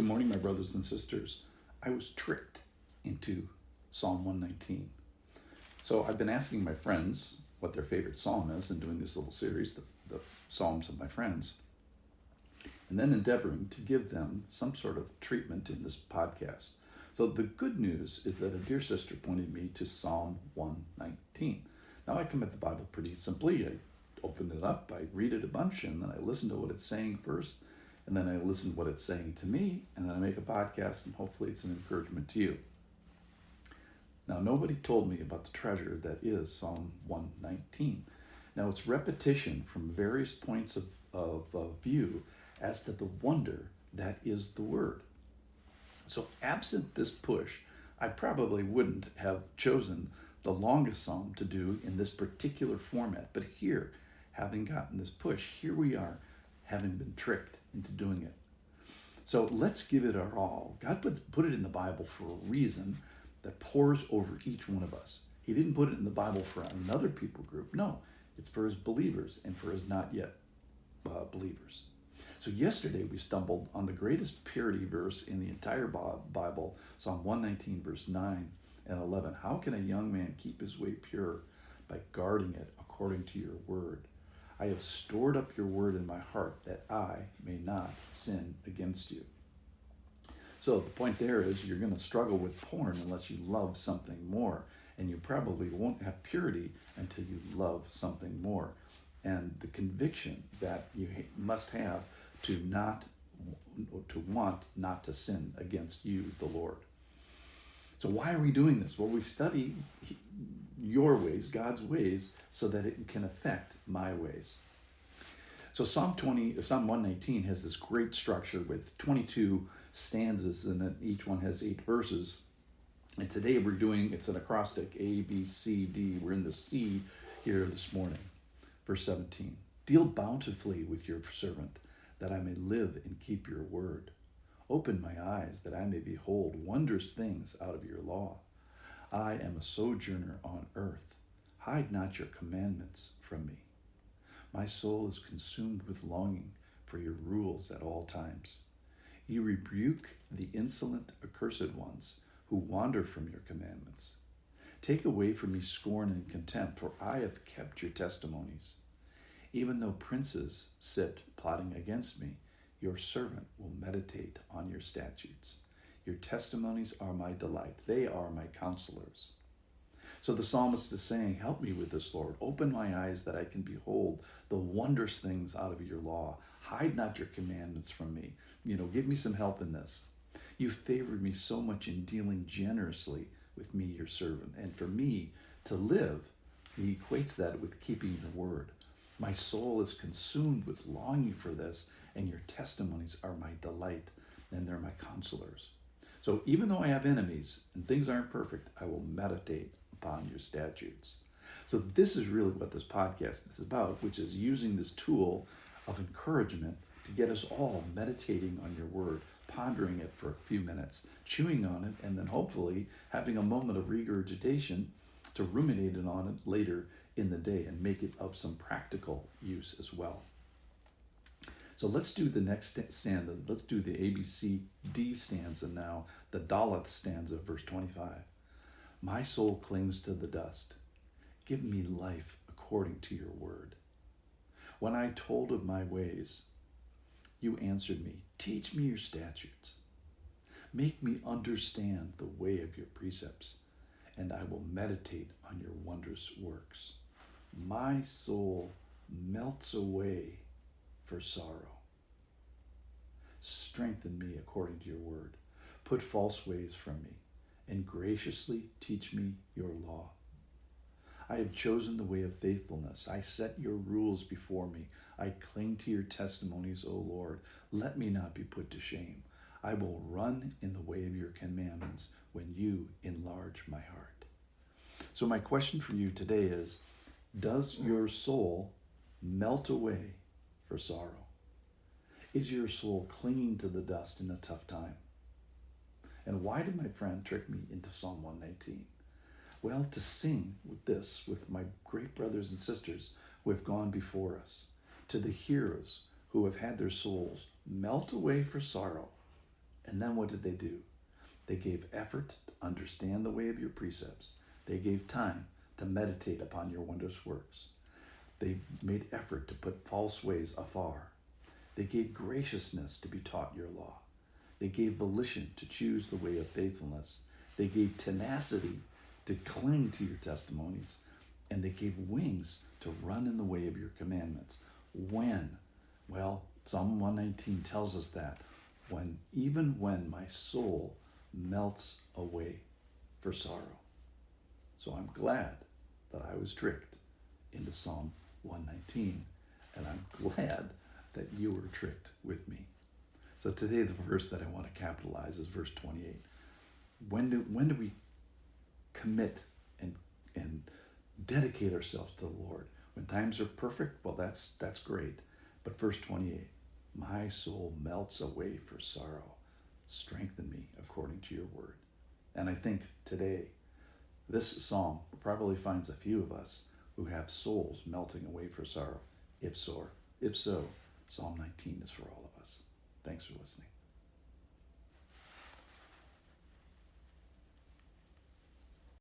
Good morning, my brothers and sisters. I was tricked into Psalm 119. So I've been asking my friends what their favorite psalm is and doing this little series, the Psalms of my friends, and then endeavoring to give them some sort of treatment in this podcast. So the good news is that a dear sister pointed me to Psalm 119. Now I come at the Bible pretty simply. I open it up, I read it a bunch, and then I listen to what it's saying first, and then I listen to what it's saying to me, and then I make a podcast, and hopefully it's an encouragement to you. Now, nobody told me about the treasure that is Psalm 119. Now, it's repetition from various points of view as to the wonder that is the Word. So, absent this push, I probably wouldn't have chosen the longest psalm to do in this particular format. But here, having gotten this push, here we are, having been tricked into doing it. So let's give it our all. God put it in the Bible for a reason that pours over each one of us. He didn't put it in the Bible for another people group. No, it's for his believers and for his not yet believers. So yesterday we stumbled on the greatest purity verse in the entire Bible, Psalm 119, verse 9 and 11. How can a young man keep his way pure? By guarding it according to your word. I have stored up your word in my heart that I may not sin against you. So the point there is you're going to struggle with porn unless you love something more. And you probably won't have purity until you love something more. And the conviction that you must have to want not to sin against you, the Lord. So why are we doing this? Well, we study your ways, God's ways, so that it can affect my ways. So Psalm 119 has this great structure with 22 stanzas, and each one has 8 verses. And today it's an acrostic, A, B, C, D. We're in the C here this morning. Verse 17, deal bountifully with your servant, that I may live and keep your word. Open my eyes, that I may behold wondrous things out of your law. I am a sojourner on earth. Hide not your commandments from me. My soul is consumed with longing for your rules at all times. You rebuke the insolent, accursed ones who wander from your commandments. Take away from me scorn and contempt, for I have kept your testimonies. Even though princes sit plotting against me, your servant will meditate on your statutes. Your testimonies are my delight. They are my counselors. So the psalmist is saying, help me with this, Lord. Open my eyes that I can behold the wondrous things out of your law. Hide not your commandments from me. Give me some help in this. You favored me so much in dealing generously with me, your servant. And for me to live, he equates that with keeping your word. My soul is consumed with longing for this, and your testimonies are my delight, and they're my counselors. So even though I have enemies and things aren't perfect, I will meditate upon your statutes. So this is really what this podcast is about, which is using this tool of encouragement to get us all meditating on your word, pondering it for a few minutes, chewing on it, and then hopefully having a moment of regurgitation to ruminate on it later in the day and make it of some practical use as well. So let's do the next stanza. Let's do the ABCD stanza now, the Daleth stanza, verse 25. My soul clings to the dust. Give me life according to your word. When I told of my ways, you answered me. Teach me your statutes. Make me understand the way of your precepts, and I will meditate on your wondrous works. My soul melts away for sorrow. Strengthen me according to your word. Put false ways from me, and graciously teach me your law. I have chosen the way of faithfulness. I set your rules before me. I cling to your testimonies, O Lord. Let me not be put to shame. I will run in the way of your commandments when you enlarge my heart. So my question for you today is, does your soul melt away for sorrow? Is your soul clinging to the dust in a tough time? And why did my friend trick me into Psalm 119? Well, to sing with my great brothers and sisters who have gone before us, to the heroes who have had their souls melt away for sorrow And then what did they do? They gave effort to understand the way of your precepts. They gave time to meditate upon your wondrous works. They made effort to put false ways afar. They gave graciousness to be taught your law. They gave volition to choose the way of faithfulness. They gave tenacity to cling to your testimonies. And they gave wings to run in the way of your commandments. When? Well, Psalm 119 tells us that. Even when my soul melts away for sorrow. So I'm glad that I was tricked into Psalm 119, and I'm glad that you were tricked with me. So today the verse that I want to capitalize is verse 28. When do we commit and dedicate ourselves to the Lord? When times are perfect? Well, that's great. But verse 28, my soul melts away for sorrow. Strengthen me according to your word. And I think today, this psalm probably finds a few of us who have souls melting away for sorrow. If so, Psalm 19 is for all of us. Thanks for listening.